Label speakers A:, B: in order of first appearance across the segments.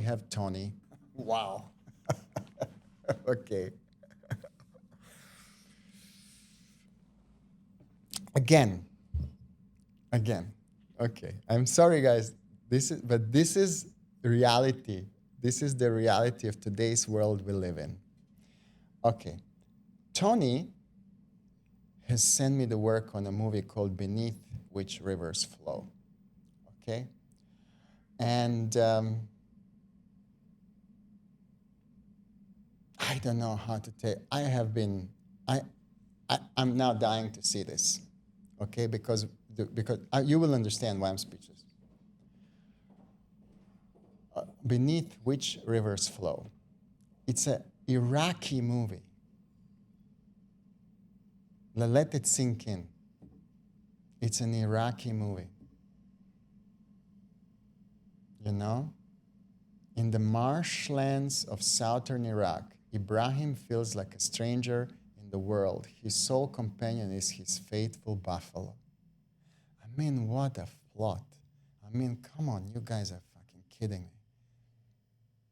A: have Tony. Wow. Okay. Again. Okay. I'm sorry, guys. This is reality. This is the reality of today's world we live in. Okay. Tony has sent me the work on a movie called Beneath Which Rivers Flow. Okay? And I don't know how to tell. I'm now dying to see this. Okay? Because you will understand why I'm speechless. Beneath Which Rivers Flow. It's an Iraqi movie. Let it sink in. It's an Iraqi movie. You know? In the marshlands of southern Iraq, Ibrahim feels like a stranger in the world. His sole companion is his faithful buffalo. I mean, what a plot. I mean, come on, you guys are fucking kidding me.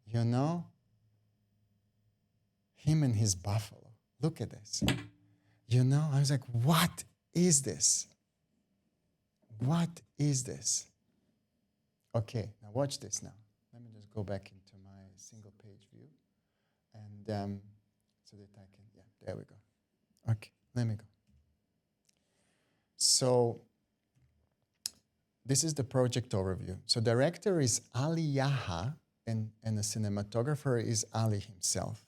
A: You know? Him and his buffalo. Look at this. You know, I was like, what is this? What is this? Okay, now watch this now. Let me just go back into my single page view. And so that I can, yeah, there we go. Okay, let me go. So this is the project overview. So director is Ali Yaha, and the cinematographer is Ali himself.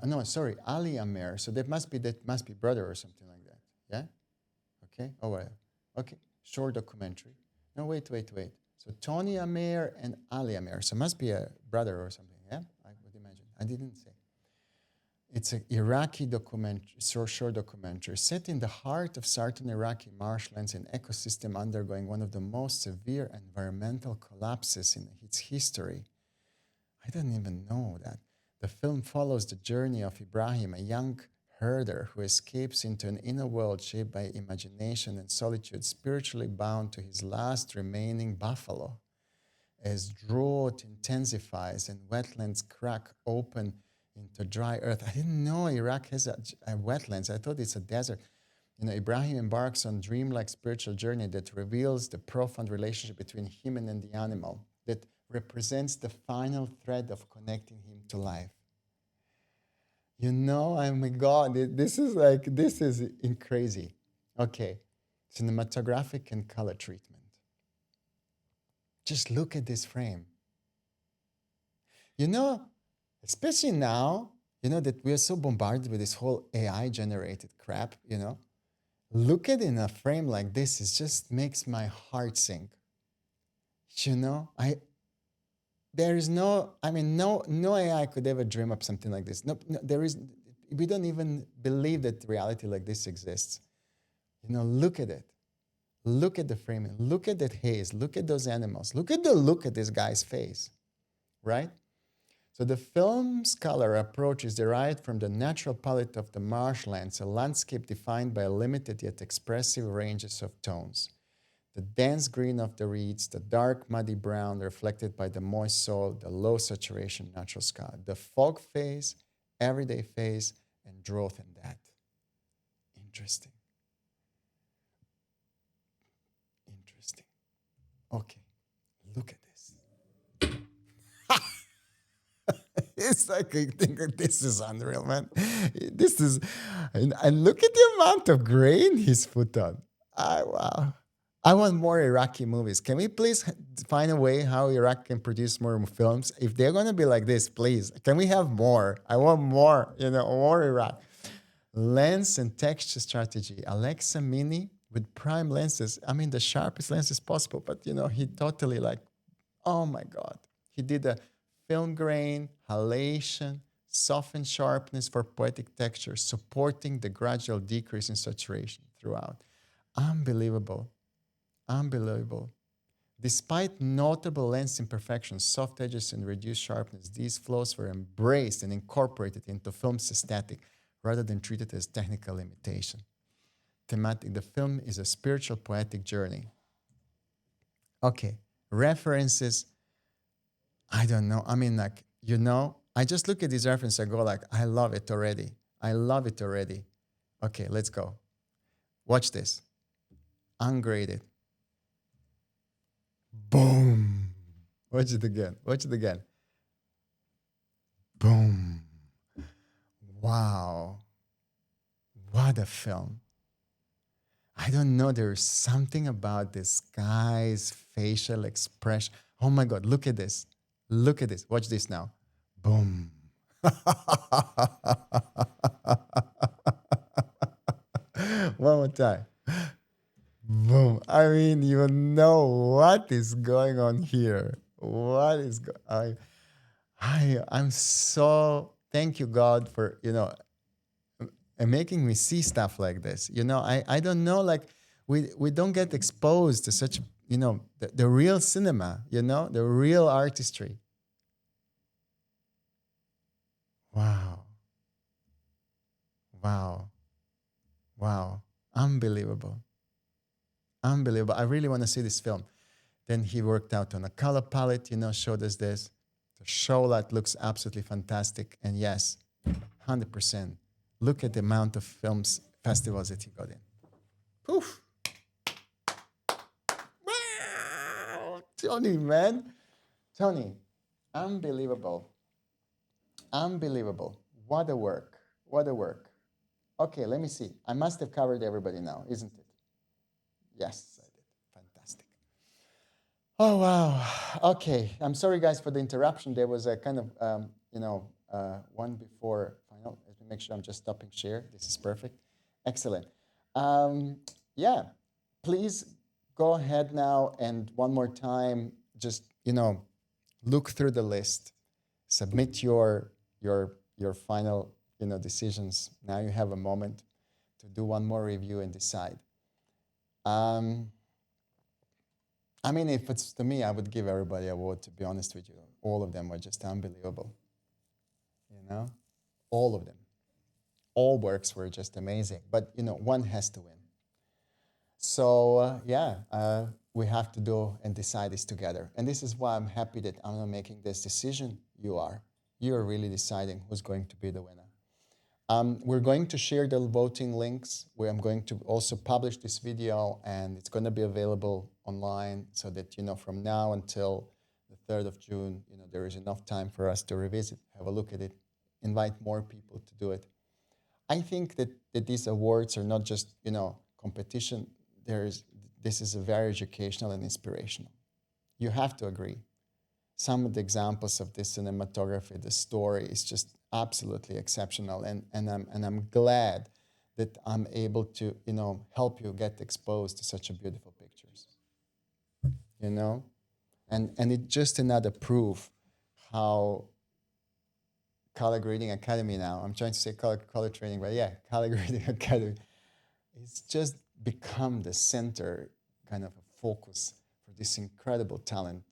A: No, sorry, Ali Ameer. So that must be brother or something like that. Yeah? Okay. Oh well. Okay. Short documentary. No, wait. So Tony Ameer and Ali Ameer. So must be a brother or something. Yeah? I would imagine. I didn't say. It's an Iraqi documentary, short documentary set in the heart of southern Iraqi marshlands, an ecosystem undergoing one of the most severe environmental collapses in its history. I didn't even know that. The film follows the journey of Ibrahim, a young herder who escapes into an inner world shaped by imagination and solitude, spiritually bound to his last remaining buffalo. As drought intensifies and wetlands crack open into dry earth. I didn't know Iraq has a wetlands. I thought it's a desert. You know, Ibrahim embarks on a dreamlike spiritual journey that reveals the profound relationship between human and the animal that represents the final thread of connecting him to life. You know, oh my God, this is crazy. Okay, cinematographic and color treatment. Just look at this frame. You know, especially now, you know, that we are so bombarded with this whole AI-generated crap, you know. Look at it in a frame like this, it just makes my heart sink. You know, no AI could ever dream up something like this. No, we don't even believe that reality like this exists. You know, look at it. Look at the framing. Look at that haze. Look at those animals. Look at this guy's face, right? So the film's color approach is derived from the natural palette of the marshlands, a landscape defined by limited yet expressive ranges of tones. The dense green of the reeds, the dark muddy brown reflected by the moist soil, the low saturation natural sky, the fog phase, everyday phase, and drought and that. Interesting. Okay, look at this. It's like I think this is unreal, man. This is, and look at the amount of grain he's put on. Wow. I want more Iraqi movies. Can we please find a way how Iraq can produce more films? If they're going to be like this, please, can we have more? I want more, more Iraq. Lens and texture strategy. Alexa Mini with prime lenses. I mean, the sharpest lenses possible, but, he totally oh my God. He did a film grain, halation, softened sharpness for poetic texture, supporting the gradual decrease in saturation throughout. Unbelievable. Despite notable lens imperfections, soft edges, and reduced sharpness, these flaws were embraced and incorporated into film's aesthetic rather than treated as technical limitation. Thematic, the film is a spiritual, poetic journey. Okay, references. I don't know. I mean, like, I just look at these references. I go like, I love it already. I love it already. Okay, let's go. Watch this. Ungraded. Boom. Watch it again. Watch it again. Boom. Wow. What a film. I don't know. There's something about this guy's facial expression. Oh my God. Look at this. Look at this. Watch this now. Boom. One more time. Boom. I mean, you know what is going on here. What is I'm so thank you God for and making me see stuff like this. I don't know, like we don't get exposed to such the real cinema, the real artistry. Wow. Wow. Wow. Unbelievable. Unbelievable. I really want to see this film. Then he worked out on a color palette, showed us this. The show light looks absolutely fantastic. And yes, 100%. Look at the amount of films, festivals that he got in. Poof. Wow. Tony, man. Tony, unbelievable. Unbelievable. What a work. What a work. Okay, let me see. I must have covered everybody now, isn't it? Yes, I did. Fantastic. Oh, wow. Okay. I'm sorry, guys, for the interruption. There was a kind of, one before final. Let me make sure I'm just stopping share. This is perfect. Excellent. Yeah, please go ahead now and one more time, just, look through the list, submit your final, decisions. Now you have a moment to do one more review and decide. I mean, if it's to me, I would give everybody an award, to be honest with you. All of them were just unbelievable. All of them. All works were just amazing. But, one has to win. So, we have to do and decide this together. And this is why I'm happy that I'm not making this decision. You are. You are really deciding who's going to be the winner. We're going to share the voting links, where I'm going to also publish this video, and it's going to be available online so that, from now until the 3rd of June, there is enough time for us to revisit, have a look at it, invite more people to do it. I think that these awards are not just, competition. This is a very educational and inspirational. You have to agree. Some of the examples of this cinematography, the story is just absolutely exceptional, and I'm glad that I'm able to help you get exposed to such a beautiful pictures. And it's just another proof how Color Grading Academy now. I'm trying to say color training, but yeah, Color Grading Academy. It's just become the center, kind of a focus for this incredible talent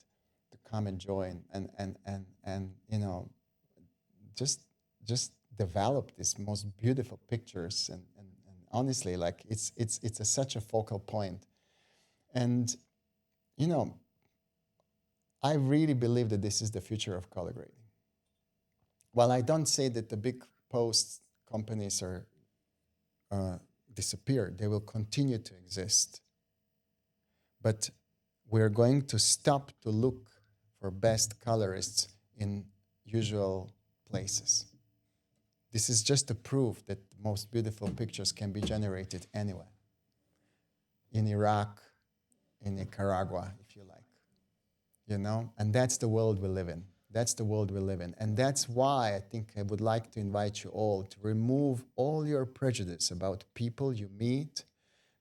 A: to come and join and just develop these most beautiful pictures and honestly, like it's such a focal point. And I really believe that this is the future of color grading. While I don't say that the big post companies are disappeared, they will continue to exist. But we're going to stop to look for best colorists in usual places. This is just a proof that the most beautiful pictures can be generated anywhere. In Iraq, in Nicaragua, if you like. And that's the world we live in. That's the world we live in. And that's why I think I would like to invite you all to remove all your prejudice about people you meet,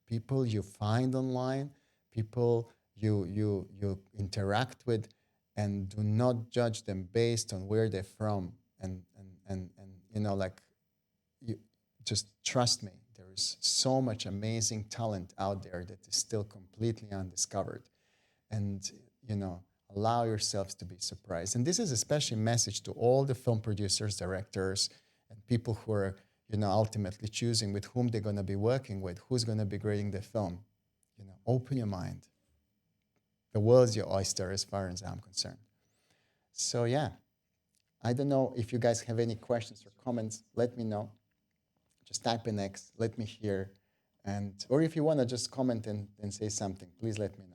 A: people you find online, people you interact with, and do not judge them based on where they're from. And you just trust me. There is so much amazing talent out there that is still completely undiscovered. And, allow yourselves to be surprised. And this is especially a message to all the film producers, directors, and people who are, ultimately choosing with whom they're going to be working with, who's going to be grading the film. Open your mind. The world's your oyster as far as I'm concerned. So yeah, I don't know if you guys have any questions or comments. Let me know. Just type in X. Let me hear. Or if you want to just comment and say something, please let me know.